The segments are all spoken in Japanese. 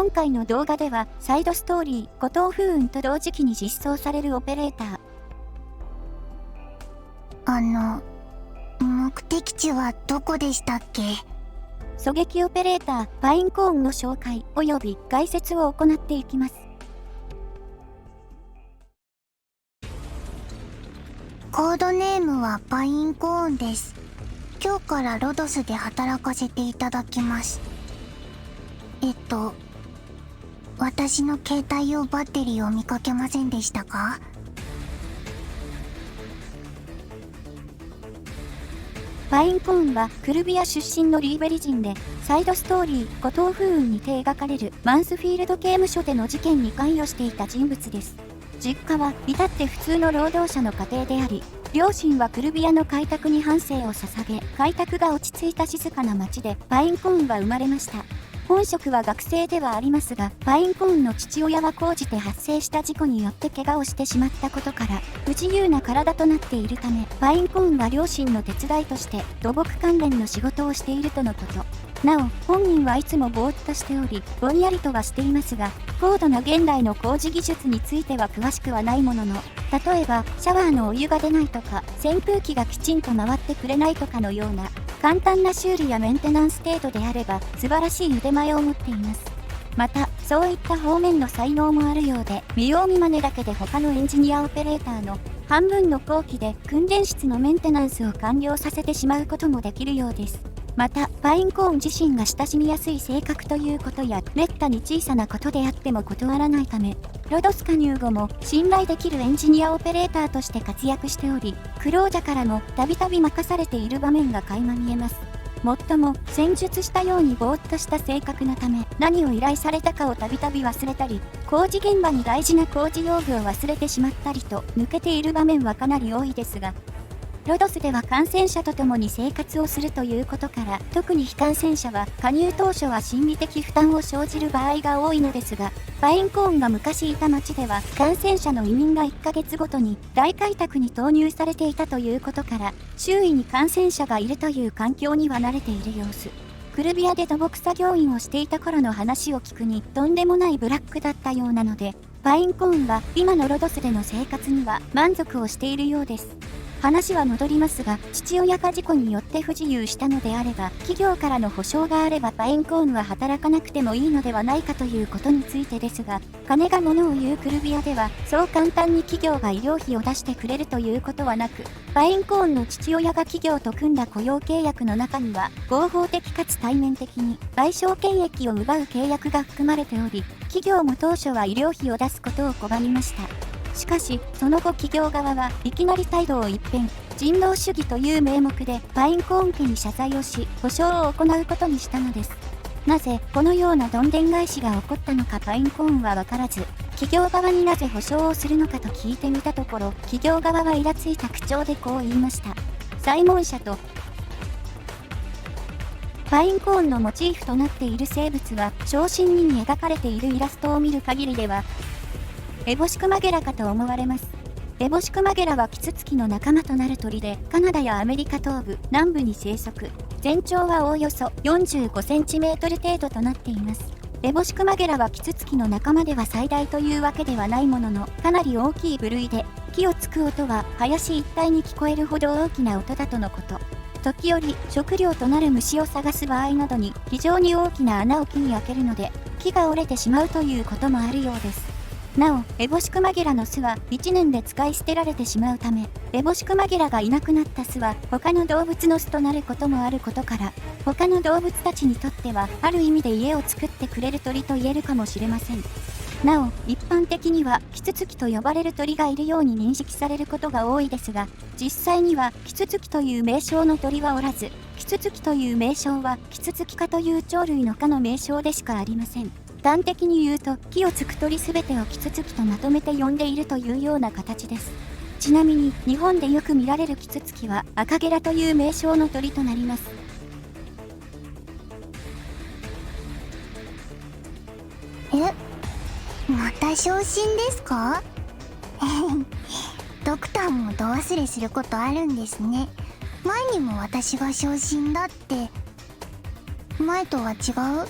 今回の動画ではサイドストーリー、五島風雲と同時期に実装されるオペレーター。目的地はどこでしたっけ？狙撃オペレーター、パインコーンの紹介及び概説を行っていきます。コードネームはパインコーンです。今日からロドスで働かせていただきます。私の携帯用バッテリーを見かけませんでしたか？パインコーンはクルビア出身のリーベリ人で、サイドストーリー、五島風雲にて描かれるマンスフィールド刑務所での事件に関与していた人物です。実家は至って普通の労働者の家庭であり、両親はクルビアの開拓に半生を捧げ、開拓が落ち着いた静かな町でパインコーンは生まれました。本職は学生ではありますが、パインコーンの父親は高じて発生した事故によって怪我をしてしまったことから、不自由な体となっているため、パインコーンは両親の手伝いとして土木関連の仕事をしているとのこと。なお、本人はいつもぼーっとしており、ぼんやりとはしていますが、高度な現代の工事技術については詳しくはないものの、例えば、シャワーのお湯が出ないとか、扇風機がきちんと回ってくれないとかのような、簡単な修理やメンテナンス程度であれば、素晴らしい腕前を持っています。また、そういった方面の才能もあるようで、見よう見まねだけで他のエンジニアオペレーターの半分の工期で訓練室のメンテナンスを完了させてしまうこともできるようです。また、パインコーン自身が親しみやすい性格ということや、めったに小さなことであっても断らないため、ロドス加入後も信頼できるエンジニアオペレーターとして活躍しており、クロージャからもたびたび任されている場面が垣間見えます。もっとも、戦術したようにぼーっとした性格のため、何を依頼されたかをたびたび忘れたり、工事現場に大事な工事用具を忘れてしまったりと、抜けている場面はかなり多いですが、ロドスでは感染者と共に生活をするということから、特に非感染者は加入当初は心理的負担を生じる場合が多いのですが、パインコーンが昔いた町では感染者の移民が1ヶ月ごとに大開拓に投入されていたということから、周囲に感染者がいるという環境には慣れている様子。クルビアで土木作業員をしていた頃の話を聞くに、とんでもないブラックだったようなので、パインコーンは今のロドスでの生活には満足をしているようです。話は戻りますが、父親が事故によって不自由したのであれば、企業からの保証があればパインコーンは働かなくてもいいのではないかということについてですが、金が物を言うクルビアでは、そう簡単に企業が医療費を出してくれるということはなく、パインコーンの父親が企業と組んだ雇用契約の中には、合法的かつ対面的に賠償権益を奪う契約が含まれており、企業も当初は医療費を出すことを拒みました。しかし、その後企業側はいきなり態度を一変、人道主義という名目でパインコーン家に謝罪をし、補償を行うことにしたのです。なぜ、このようなどんでん返しが起こったのかパインコーンはわからず、企業側になぜ補償をするのかと聞いてみたところ、企業側はイラついた口調でこう言いました。サイモン社と、パインコーンのモチーフとなっている生物は、小心に描かれているイラストを見る限りでは、エボシクマゲラかと思われます。エボシクマゲラはキツツキの仲間となる鳥で、カナダやアメリカ東部、南部に生息。全長はおおよそ45センチメートル程度となっています。エボシクマゲラはキツツキの仲間では最大というわけではないものの、かなり大きい部類で、木をつく音は林一帯に聞こえるほど大きな音だとのこと。時折、食料となる虫を探す場合などに、非常に大きな穴を木に開けるので、木が折れてしまうということもあるようです。なお、エボシクマゲラの巣は1年で使い捨てられてしまうため、エボシクマゲラがいなくなった巣は他の動物の巣となることもあることから、他の動物たちにとってはある意味で家を作ってくれる鳥と言えるかもしれません。なお、一般的にはキツツキと呼ばれる鳥がいるように認識されることが多いですが、実際にはキツツキという名称の鳥はおらず、キツツキという名称はキツツキ科という鳥類の科の名称でしかありません。端的に言うと、木をつく鳥すべてをキツツキとまとめて呼んでいるというような形です。ちなみに、日本でよく見られるキツツキは赤ゲラという名称の鳥となります。また昇進ですか？ドクターも度忘れすることあるんですね。前にも私が昇進だって。前とは違う？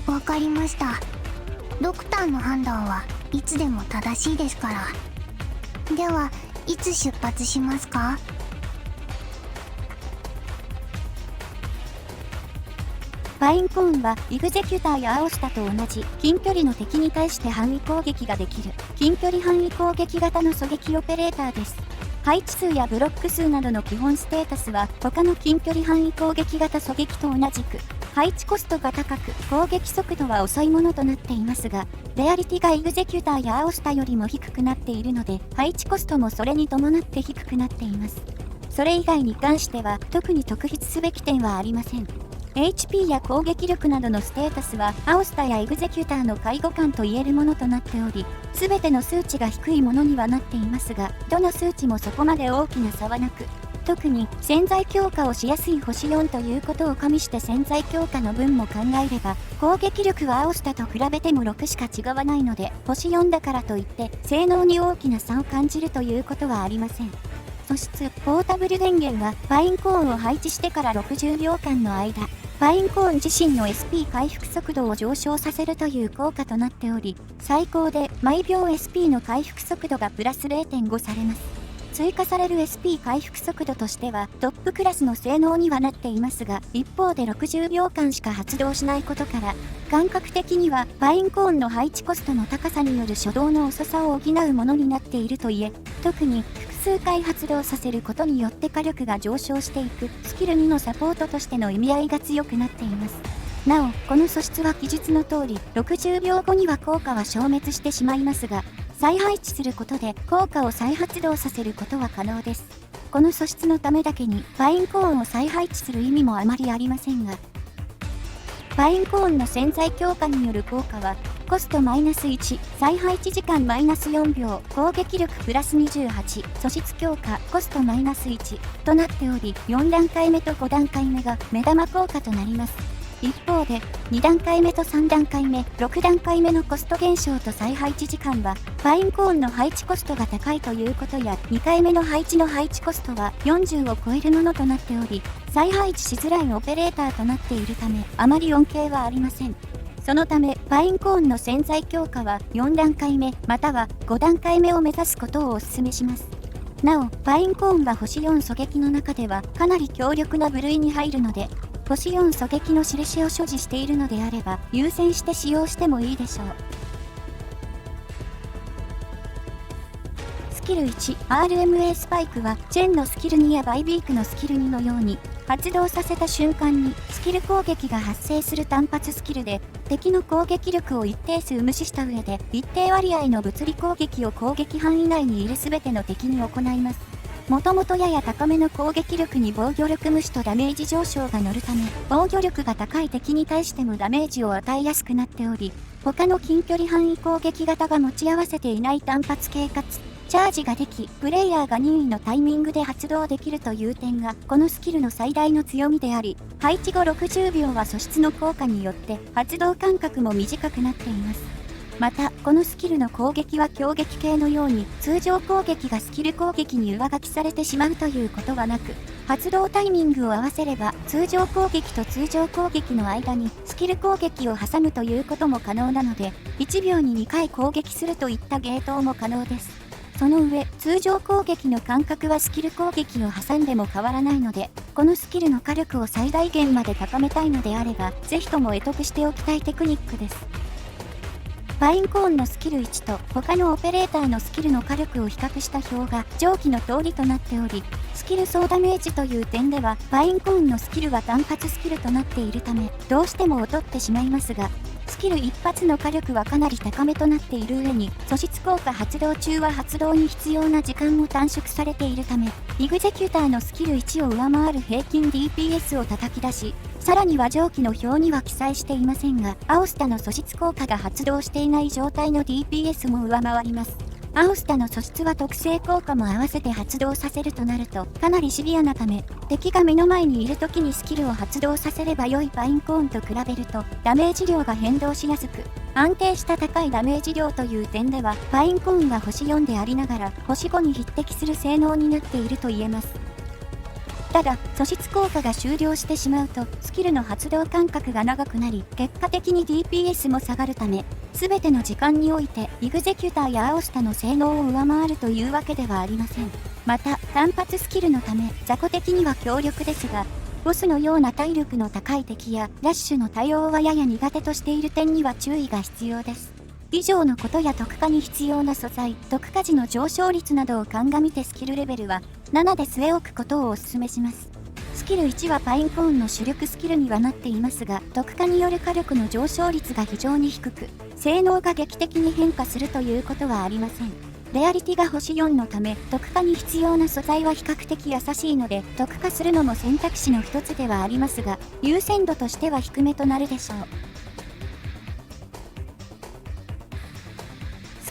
わかりました。ドクターの判断はいつでも正しいですから。では、いつ出発しますか？パインコーンはイグゼキュターやアオスタと同じ近距離の敵に対して範囲攻撃ができる近距離範囲攻撃型の狙撃オペレーターです。配置数やブロック数などの基本ステータスは他の近距離範囲攻撃型狙撃と同じく配置コストが高く攻撃速度は遅いものとなっていますが、レアリティがイグゼキュターやアオスタよりも低くなっているので配置コストもそれに伴って低くなっています。それ以外に関しては特に特筆すべき点はありません。HP や攻撃力などのステータスはアオスタやエグゼキュターの介護官と言えるものとなっており、すべての数値が低いものにはなっていますが、どの数値もそこまで大きな差はなく、特に潜在強化をしやすい星4ということを加味して潜在強化の分も考えれば、攻撃力はアオスタと比べても6しか違わないので、星4だからといって性能に大きな差を感じるということはありません。素質、ポータブル電源はパインコーンを配置してから60秒間の間、パインコーン自身の SP 回復速度を上昇させるという効果となっており、最高で毎秒 SP の回復速度がプラス 0.5 されます。追加される SP 回復速度としてはトップクラスの性能にはなっていますが、一方で60秒間しか発動しないことから、感覚的にはパインコーンの配置コストの高さによる初動の遅さを補うものになっているといえ、特に複数回発動させることによって火力が上昇していくスキル2のサポートとしての意味合いが強くなっています。なお、この素質は記述の通り、60秒後には効果は消滅してしまいますが、再配置することで効果を再発動させることは可能です。この素質のためだけにパインコーンを再配置する意味もあまりありませんが、パインコーンの潜在強化による効果は、コストマイナス1、再配置時間マイナス4秒、攻撃力プラス28、素質強化、コストマイナス1となっており、4段階目と5段階目が目玉効果となります。一方で、2段階目と3段階目、6段階目のコスト減少と再配置時間は、パインコーンの配置コストが高いということや、2回目の配置の配置コストは40を超えるものとなっており、再配置しづらいオペレーターとなっているため、あまり恩恵はありません。そのため、パインコーンの潜在強化は4段階目、または5段階目を目指すことをお勧めします。なお、パインコーンは星4狙撃の中ではかなり強力な部類に入るので、星4狙撃の印を所持しているのであれば、優先して使用してもいいでしょう。スキル1、RMA スパイクは、チェンのスキル2やバイビークのスキル2のように、発動させた瞬間にスキル攻撃が発生する単発スキルで、敵の攻撃力を一定数無視した上で、一定割合の物理攻撃を攻撃範囲内にいる全ての敵に行います。もともとやや高めの攻撃力に防御力無視とダメージ上昇が乗るため、防御力が高い敵に対してもダメージを与えやすくなっており、他の近距離範囲攻撃型が持ち合わせていない単発系かつ、チャージができ、プレイヤーが任意のタイミングで発動できるという点が、このスキルの最大の強みであり、配置後60秒は素質の効果によって発動間隔も短くなっています。また、このスキルの攻撃は強撃系のように、通常攻撃がスキル攻撃に上書きされてしまうということはなく、発動タイミングを合わせれば、通常攻撃と通常攻撃の間にスキル攻撃を挟むということも可能なので、1秒に2回攻撃するといったゲートも可能です。その上、通常攻撃の間隔はスキル攻撃を挟んでも変わらないので、このスキルの火力を最大限まで高めたいのであれば、ぜひとも得得しておきたいテクニックです。パインコーンのスキル1と他のオペレーターのスキルの火力を比較した表が上記の通りとなっており、スキル総ダメージという点では、パインコーンのスキルは単発スキルとなっているため、どうしても劣ってしまいますが、スキル一発の火力はかなり高めとなっている上に、素質効果発動中は発動に必要な時間も短縮されているため、イグゼキュターのスキル1を上回る平均 DPS を叩き出し、さらには上記の表には記載していませんが、アオスタの素質効果が発動していない状態の DPS も上回ります。アオスタの素質は特性効果も合わせて発動させるとなるとかなりシビアなため、敵が目の前にいる時にスキルを発動させれば良いパインコーンと比べるとダメージ量が変動しやすく、安定した高いダメージ量という点ではパインコーンは星4でありながら星5に匹敵する性能になっていると言えます。ただ、素質効果が終了してしまうと、スキルの発動間隔が長くなり、結果的に DPS も下がるため、すべての時間において、イグゼキュターやアオスタの性能を上回るというわけではありません。また、単発スキルのため、雑魚的には強力ですが、ボスのような体力の高い敵や、ラッシュの対応はやや苦手としている点には注意が必要です。以上のことや特化に必要な素材、特化時の上昇率などを鑑みてスキルレベルは7で据え置くことをお勧めします。スキル1はパインコーンの主力スキルにはなっていますが、特化による火力の上昇率が非常に低く、性能が劇的に変化するということはありません。レアリティが星4のため、特化に必要な素材は比較的優しいので、特化するのも選択肢の一つではありますが、優先度としては低めとなるでしょう。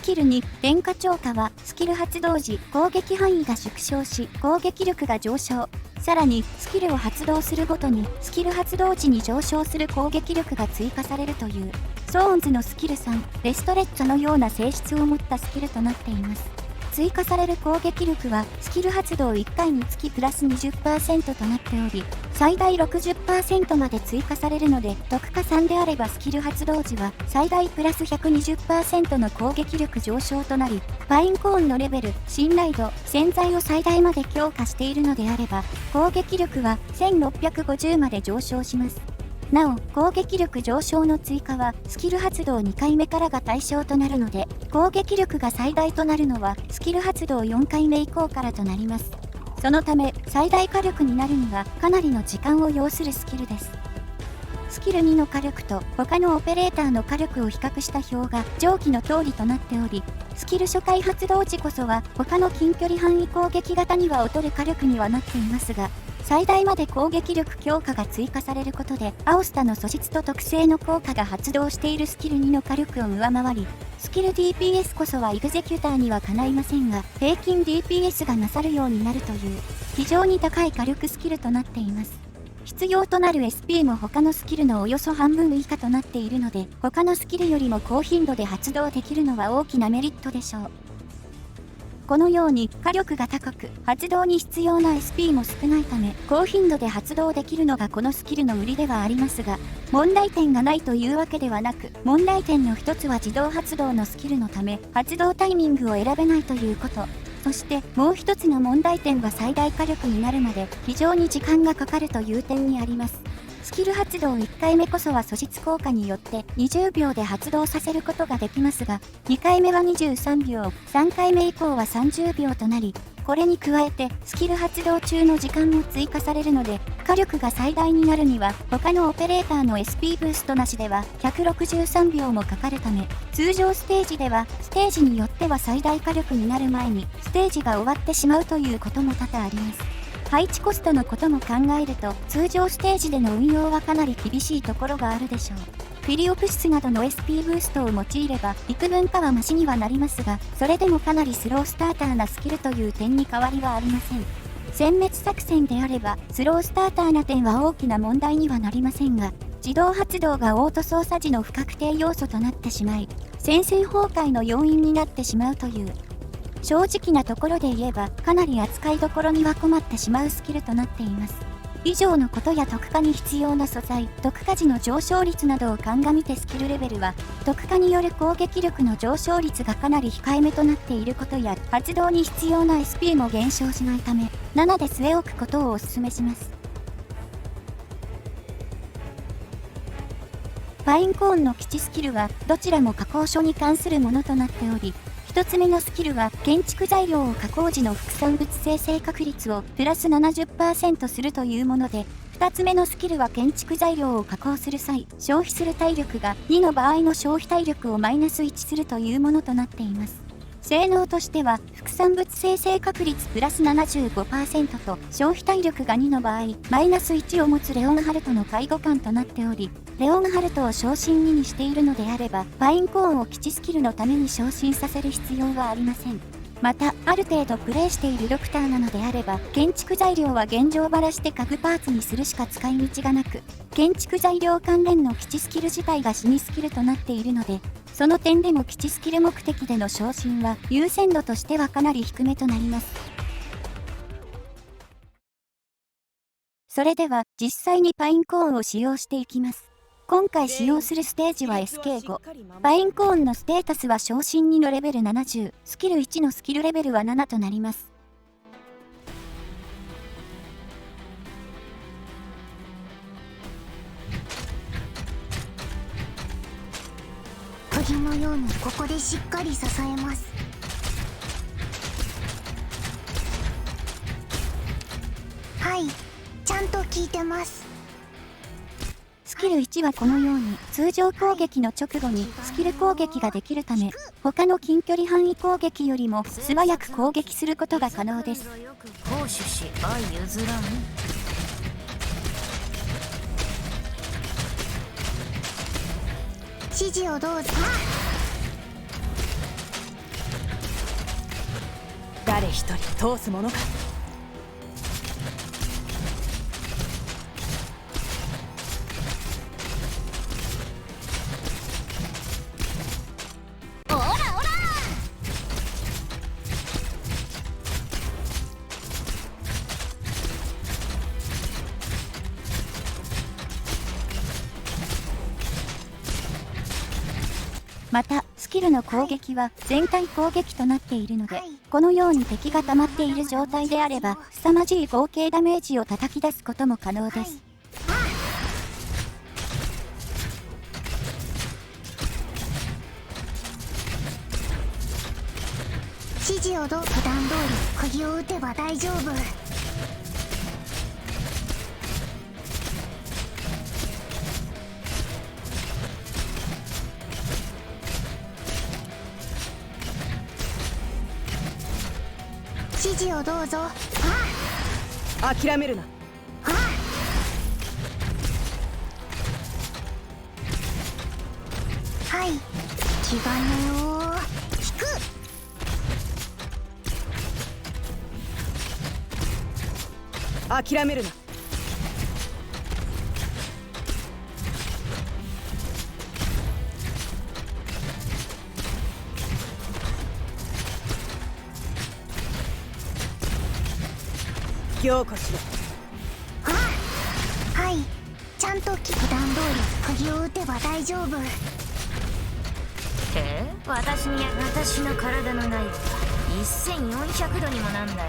スキル2、電化超過は、スキル発動時、攻撃範囲が縮小し、攻撃力が上昇。さらに、スキルを発動するごとに、スキル発動時に上昇する攻撃力が追加されるという、ソーンズのスキル3、レストレッチョのような性質を持ったスキルとなっています。追加される攻撃力は、スキル発動1回につきプラス 20% となっており、最大 60% まで追加されるので、特化3であればスキル発動時は、最大プラス 120% の攻撃力上昇となり、パインコーンのレベル、信頼度、潜在を最大まで強化しているのであれば、攻撃力は1650まで上昇します。なお、攻撃力上昇の追加は、スキル発動2回目からが対象となるので、攻撃力が最大となるのは、スキル発動4回目以降からとなります。そのため、最大火力になるには、かなりの時間を要するスキルです。スキル2の火力と、他のオペレーターの火力を比較した表が、上記の通りとなっており、スキル初回発動時こそは、他の近距離範囲攻撃型には劣る火力にはなっていますが、最大まで攻撃力強化が追加されることで、アオスタの素質と特性の効果が発動しているスキル2の火力を上回り、スキル DPS こそはイグゼキュターにはかないませんが、平均 DPS が勝るようになるという、非常に高い火力スキルとなっています。必要となる SP も他のスキルのおよそ半分以下となっているので、他のスキルよりも高頻度で発動できるのは大きなメリットでしょう。このように火力が高く、発動に必要な SP も少ないため、高頻度で発動できるのがこのスキルの売りではありますが、問題点がないというわけではなく、問題点の一つは自動発動のスキルのため、発動タイミングを選べないということ。そしてもう一つの問題点は最大火力になるまで非常に時間がかかるという点にあります。スキル発動1回目こそは素質効果によって20秒で発動させることができますが、2回目は23秒、3回目以降は30秒となり、これに加えてスキル発動中の時間も追加されるので、火力が最大になるには他のオペレーターの SP ブーストなしでは163秒もかかるため、通常ステージではステージによっては最大火力になる前にステージが終わってしまうということも多々あります。配置コストのことも考えると、通常ステージでの運用はかなり厳しいところがあるでしょう。フィリオプシスなどの SP ブーストを用いれば、幾分かはマシにはなりますが、それでもかなりスロースターターなスキルという点に変わりはありません。殲滅作戦であれば、スロースターターな点は大きな問題にはなりませんが、自動発動がオート操作時の不確定要素となってしまい、戦線崩壊の要因になってしまうという、正直なところで言えばかなり扱いどころには困ってしまうスキルとなっています。以上のことや特化に必要な素材、特化時の上昇率などを鑑みてスキルレベルは、特化による攻撃力の上昇率がかなり控えめとなっていることや、発動に必要な SP も減少しないため、7で据え置くことをお勧めします。パインコーンの基地スキルは、どちらも加工書に関するものとなっており、1つ目のスキルは建築材料を加工時の副産物生成確率をプラス 70% するというもので、2つ目のスキルは建築材料を加工する際、消費する体力が2の場合の消費体力をマイナス1するというものとなっています。性能としては、副産物生成確率プラス 75% と消費体力が2の場合、マイナス1を持つレオンハルトの介護官となっており、レオンハルトを昇進2にしているのであれば、パインコーンを基地スキルのために昇進させる必要はありません。また、ある程度プレイしているドクターなのであれば、建築材料は現状ばらして家具パーツにするしか使い道がなく、建築材料関連の基地スキル自体が死にスキルとなっているので、その点でも基地スキル目的での昇進は優先度としてはかなり低めとなります。それでは実際にパインコーンを使用していきます。今回使用するステージは SK5。パインコーンのステータスは昇進2のレベル70、スキル1のスキルレベルは7となります。釘のようにここでしっかり支えます。はい、ちゃんと効いてます。スキル1はこのように通常攻撃の直後にスキル攻撃ができるため、他の近距離範囲攻撃よりも素早く攻撃することが可能です。攻守し相譲らん。指示をどうぞ。誰一人通すものか。オラオラ。また、スキルの攻撃は全体攻撃となっているので、はいこのように敵が溜まっている状態であれば、凄まじい合計ダメージを叩き出すことも可能です。指示をどう普段通り釘を打てば大丈夫。指示をどうぞ。諦めるな。はい、気兼ねを引く。諦めるな。凝固しろ。はい、ちゃんと普段通り釘を打てば大丈夫。私の体の内部は1400度にもなんだよ。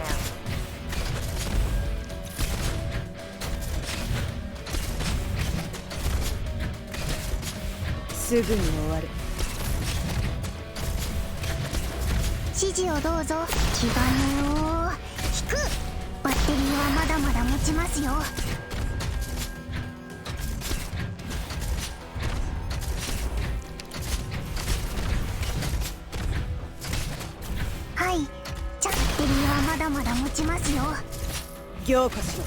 すぐに終わる。指示をどうぞ。気兼ねを引く。バッテリーはまだまだ持ちますよ。はい、バッテリーはまだまだ持ちますよ。凝固しろ。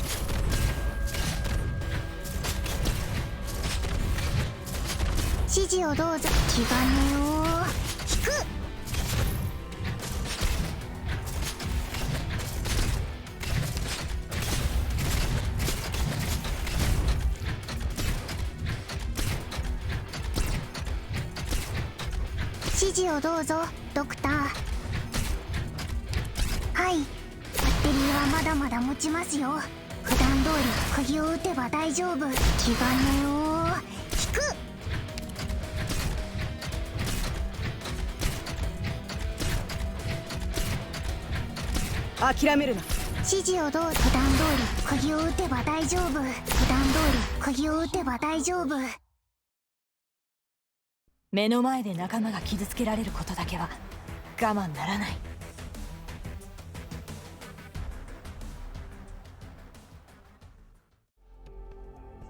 指示をどうぞ。気兼ねを引く。指示をどうぞ、ドクター。はい、バッテリーはまだまだ持ちますよ。普段通り釘を打てば大丈夫。気兼ねを引く。諦めるな。指示をどう。普段通り釘を打てば大丈夫。普段通り釘を打てば大丈夫。目の前で仲間が傷つけられることだけは我慢ならない。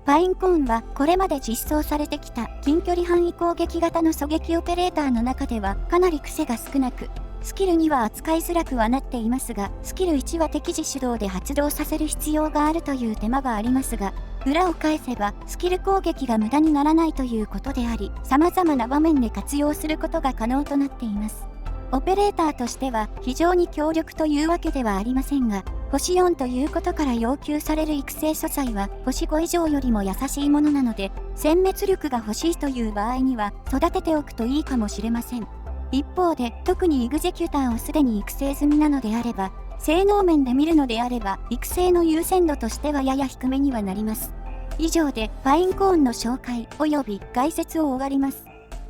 パインコーンはこれまで実装されてきた近距離範囲攻撃型の狙撃オペレーターの中ではかなり癖が少なく、スキル2は扱いづらくはなっていますが、スキル1は敵時手動で発動させる必要があるという手間がありますが、裏を返せばスキル攻撃が無駄にならないということであり、様々な場面で活用することが可能となっています。オペレーターとしては非常に強力というわけではありませんが、星4ということから要求される育成素材は星5以上よりも優しいものなので、殲滅力が欲しいという場合には育てておくといいかもしれません。一方で特にエグゼキュターをすでに育成済みなのであれば、性能面で見るのであれば、育成の優先度としてはやや低めにはなります。以上でパインコーンの紹介及び解説を終わります。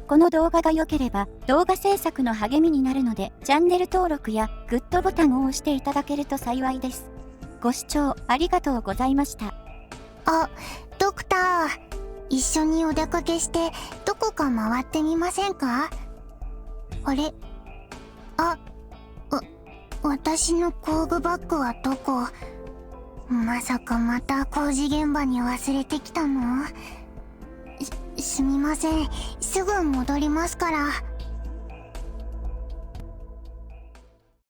この動画が良ければ動画制作の励みになるので、チャンネル登録やグッドボタンを押していただけると幸いです。ご視聴ありがとうございました。あ、ドクター、一緒にお出かけしてどこか回ってみませんか？あれ？私の工具バッグはどこ？まさかまた工事現場に忘れてきたの？すみません、すぐ戻りますから。